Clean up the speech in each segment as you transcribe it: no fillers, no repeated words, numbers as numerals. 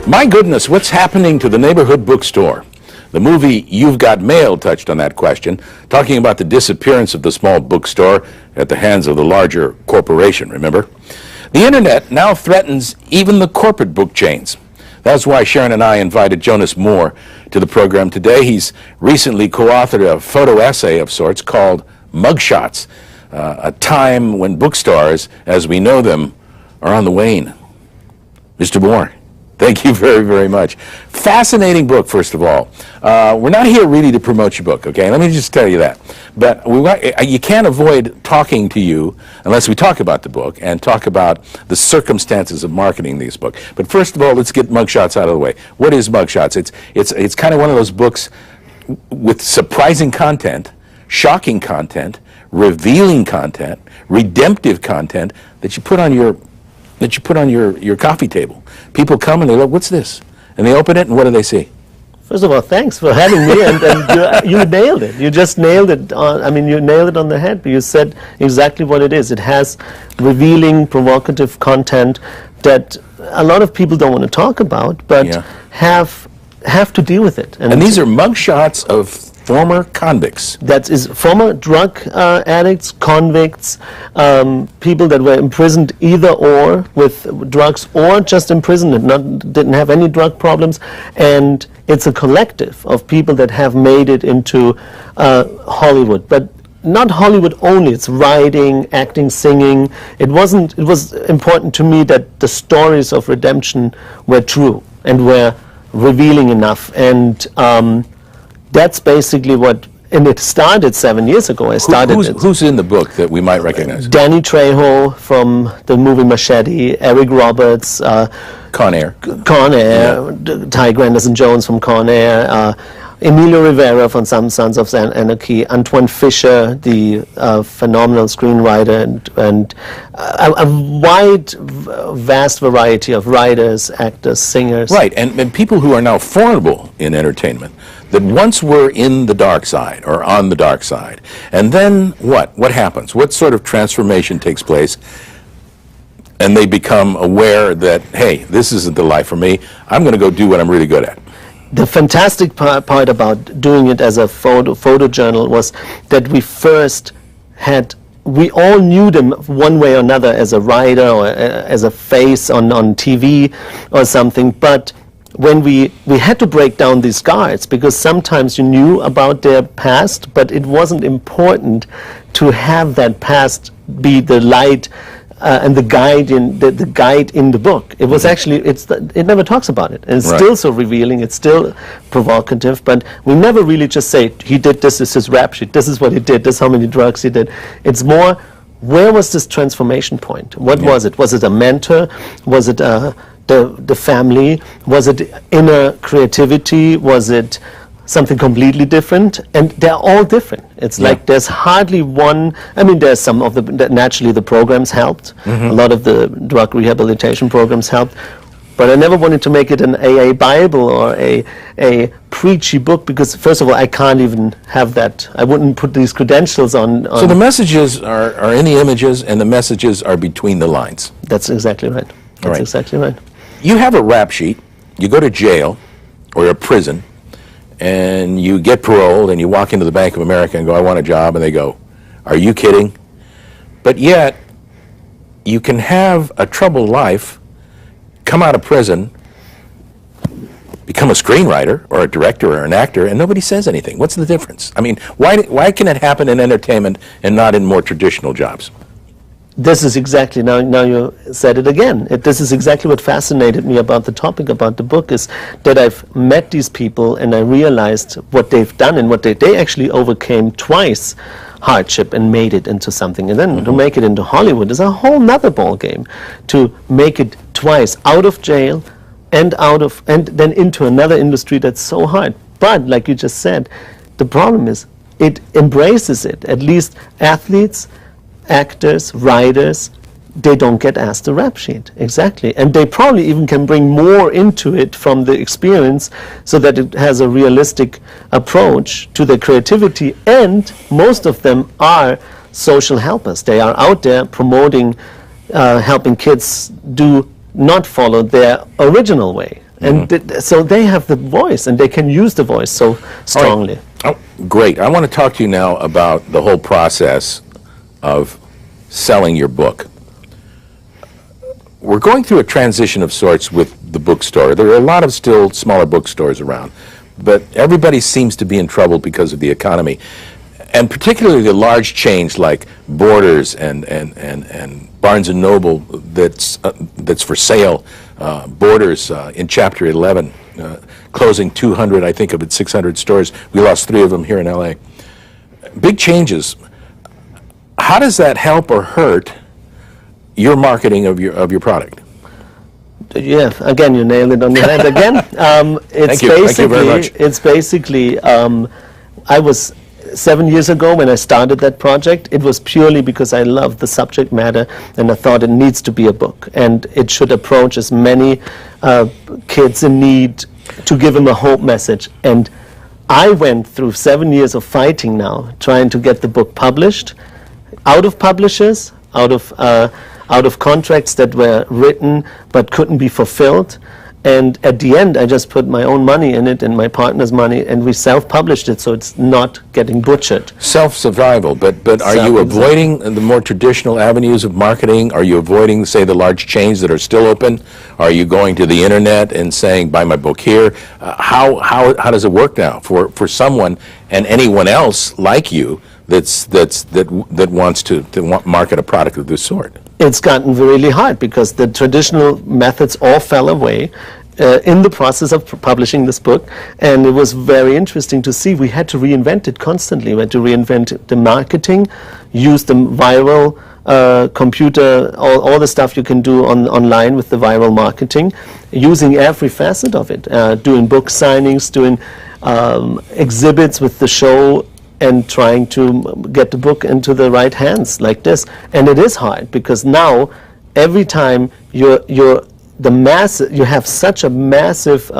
My goodness, what's happening to the neighborhood bookstore? The movie You've Got Mail touched on that question, talking about the disappearance of the small bookstore at the hands of the larger corporation, remember? The internet now threatens even the corporate book chains. That's why Sharon and I invited Jonas Mohr to the program today. He's recently co-authored a photo essay of sorts called Mugshots, a time when bookstores, as we know them, are on the wane. Mr. Mohr, thank you very, very much. Fascinating book, first of all. We're not here really to promote your book, okay? Let me just tell you that. But you can't avoid talking to you unless we talk about the book and talk about the circumstances of marketing this book. But first of all, let's get Mugshots out of the way. What is Mugshots? It's kind of one of those books with surprising content, shocking content, revealing content, redemptive content that you put on your coffee table. People come and they look, what's this? And they open it, and what do they see? First of all, thanks for having me, and you nailed it. You just nailed it. You nailed it on the head. You said exactly what it is. It has revealing, provocative content that a lot of people don't want to talk about, but have to deal with it. And these are mugshots of former convicts. That is former drug addicts, convicts, people that were imprisoned either or with drugs or just imprisoned and didn't have any drug problems. And it's a collective of people that have made it into Hollywood. But not Hollywood only, it's writing, acting, singing. It was important to me that the stories of redemption were true and were revealing enough. And that's basically what, and it started 7 years ago. Who's in the book that we might recognize? Danny Trejo from the movie Machete, Eric Roberts, Con Air, Ty Granderson-Jones from Con Air, Emilio Rivera from Some Sons of Anarchy, Antoine Fisher, the phenomenal screenwriter, and a vast variety of writers, actors, singers. Right, and people who are now formidable in entertainment, that once were in the dark side or on the dark side. And then what? What happens? What sort of transformation takes place? And they become aware that, hey, this isn't the life for me. I'm going to go do what I'm really good at. The fantastic part about doing it as a photo journal was that we all knew them one way or another as a writer or as a face on TV or something, but when we had to break down these guards, because sometimes you knew about their past, but it wasn't important to have that past be the light and the guide in the book. It was actually, it never talks about it, and it's still so revealing, it's still provocative, but we never really just say, he did this is his rap sheet, this is what he did, this is how many drugs he did. It's more, where was this transformation point? What was it? Was it a mentor? Was it the family? Was it inner creativity? Was it something completely different? And they're all different. It's like there's hardly one. I mean, there's some of naturally the programs helped. A lot of the drug rehabilitation programs helped. But I never wanted to make it an AA Bible or a preachy book, because first of all, I can't even have that. I wouldn't put these credentials on. So the messages are in the images, and the messages are between the lines. That's exactly right. That's exactly right. You have a rap sheet, you go to jail or a prison, and you get paroled, and you walk into the Bank of America and go, I want a job, and they go, are you kidding? But yet, you can have a troubled life, come out of prison, become a screenwriter or a director or an actor, and nobody says anything. What's the difference? I mean, why can it happen in entertainment and not in more traditional jobs? This is exactly, now you said it again, this is exactly what fascinated me about the topic, about the book, is that I've met these people and I realized what they've done and what they actually overcame twice hardship and made it into something. And then to make it into Hollywood is a whole nother ball game. To make it twice, out of jail and then into another industry that's so hard. But like you just said, the problem is it embraces it. At least athletes, actors, writers, they don't get asked a rap sheet. Exactly. And they probably even can bring more into it from the experience so that it has a realistic approach to the creativity. And most of them are social helpers. They are out there promoting, helping kids not follow their original way. And so they have the voice, and they can use the voice so strongly. Oh, great. I want to talk to you now about the whole process of selling your book. We're going through a transition of sorts with the bookstore. There are a lot of still smaller bookstores around, but everybody seems to be in trouble because of the economy. And particularly the large chains like Borders and Barnes & Noble that's for sale. Borders in Chapter 11, closing 200, I think of it, 600 stores. We lost 3 of them here in LA. Big changes. How does that help or hurt your marketing of your product? Yeah, again, you nailed it on the head again. Thank you very much. It's basically, I was 7 years ago when I started that project. It was purely because I loved the subject matter, and I thought it needs to be a book, and it should approach as many kids in need to give them a hope message. And I went through 7 years of fighting now, trying to get the book published, out of publishers, out of contracts that were written but couldn't be fulfilled. And at the end, I just put my own money in it and my partner's money, and we self-published it, so it's not getting butchered. Self-survival, but are you avoiding the more traditional avenues of marketing? Are you avoiding, say, the large chains that are still open? Are you going to the internet and saying, buy my book here? How does it work now for someone and anyone else like you that wants to market a product of this sort? It's gotten really hard because the traditional methods all fell away in the process of publishing this book, and it was very interesting to see. We had to reinvent it constantly. We had to reinvent the marketing, use the viral computer, all the stuff you can do online with the viral marketing, using every facet of it, doing book signings, doing exhibits with the show, and trying to get the book into the right hands like this. And it is hard because now every time you have such a massive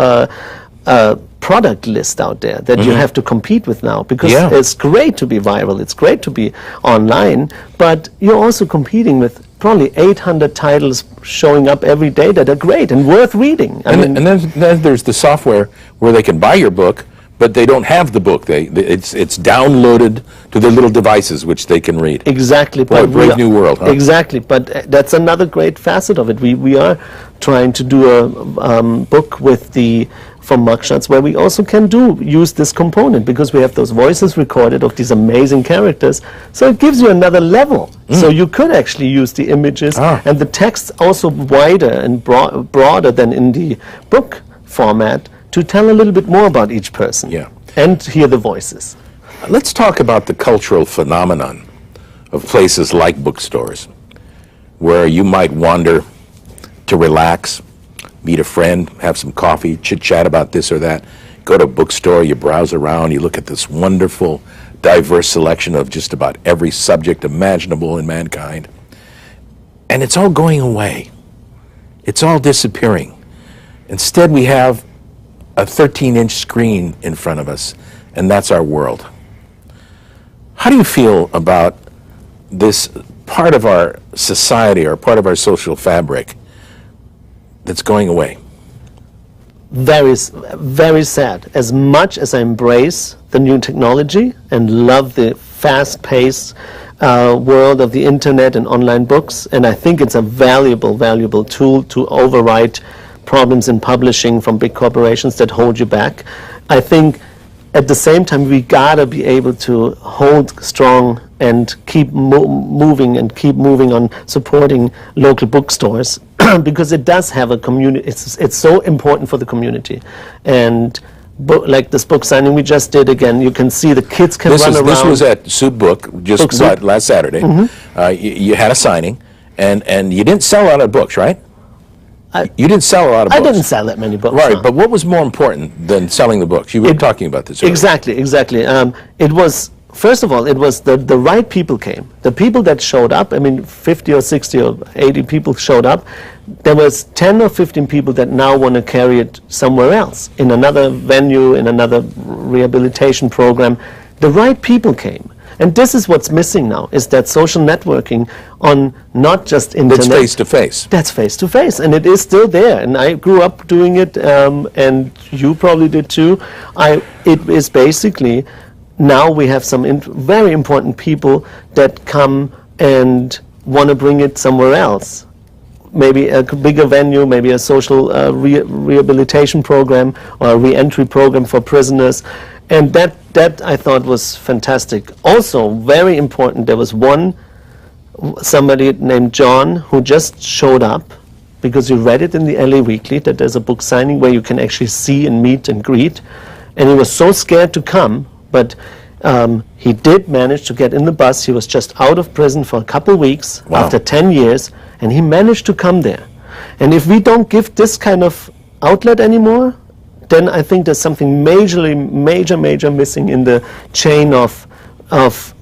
product list out there that you have to compete with now, because it's great to be viral, it's great to be online, but you're also competing with probably 800 titles showing up every day that are great and worth reading. And then there's the software where they can buy your book, but they don't have the book. It's downloaded to their little devices, which they can read. Exactly. What a brave new world, huh? Exactly, but that's another great facet of it. We are trying to do a book from Mugshots where we also can use this component, because we have those voices recorded of these amazing characters, so it gives you another level. So you could actually use the images and the text also wider and broader than in the book format, to tell a little bit more about each person and hear the voices. Let's talk about the cultural phenomenon of places like bookstores, where you might wander to relax, meet a friend, have some coffee, chit-chat about this or that, go to a bookstore, you browse around, you look at this wonderful, diverse selection of just about every subject imaginable in mankind, and it's all going away. It's all disappearing. Instead, we have a 13-inch screen in front of us, and that's our world. How do you feel about this part of our society or part of our social fabric that's going away? Very, very sad. As much as I embrace the new technology and love the fast-paced world of the internet and online books, and I think it's a valuable tool to overwrite problems in publishing from big corporations that hold you back, I think at the same time we gotta be able to hold strong and keep moving on supporting local bookstores because it does have a community. It's so important for the community. And like this book signing we just did, again, you can see the kids can run around. This was at Soup Book just last Saturday. You had a signing, and you didn't sell a lot of books, right? You didn't sell a lot of books. I didn't sell that many books. Right, but what was more important than selling the books? You were talking about this earlier. Exactly. It was, first of all, it was the right people came. The people that showed up, I mean, 50 or 60 or 80 people showed up. There was 10 or 15 people that now want to carry it somewhere else, in another venue, in another rehabilitation program. The right people came. And this is what's missing now, is that social networking on not just internet. That's face-to-face. That's face-to-face, and it is still there. And I grew up doing it, and you probably did too. It is basically, now we have some very important people that come and want to bring it somewhere else. Maybe a bigger venue, maybe a social rehabilitation program or a re-entry program for prisoners. And that I thought was fantastic. Also, very important, there was somebody named John who just showed up because you read it in the LA Weekly that there's a book signing where you can actually see and meet and greet. And he was so scared to come, but he did manage to get in the bus. He was just out of prison for a couple weeks after 10 years, and he managed to come there. And if we don't give this kind of outlet anymore, then I think there's something major missing in the chain of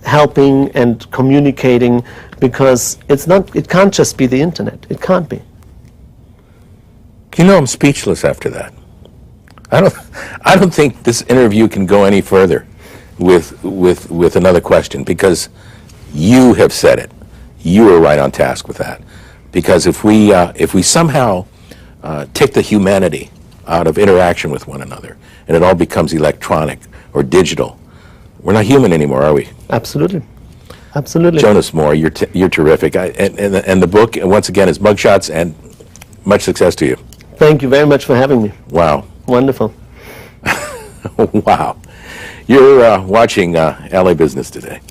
helping and communicating, because it can't just be the internet. It can't be. You know, I'm speechless after that. I don't think this interview can go any further with another question, because you have said it. You are right on task with that. Because if we somehow take the humanity out of interaction with one another, and it all becomes electronic or digital, we're not human anymore, are we? Absolutely. Absolutely. Jonas Mohr, you're terrific. And the book, once again, is Mugshots, and much success to you. Thank you very much for having me. Wow. Wonderful. Wow. You're watching LA Business Today.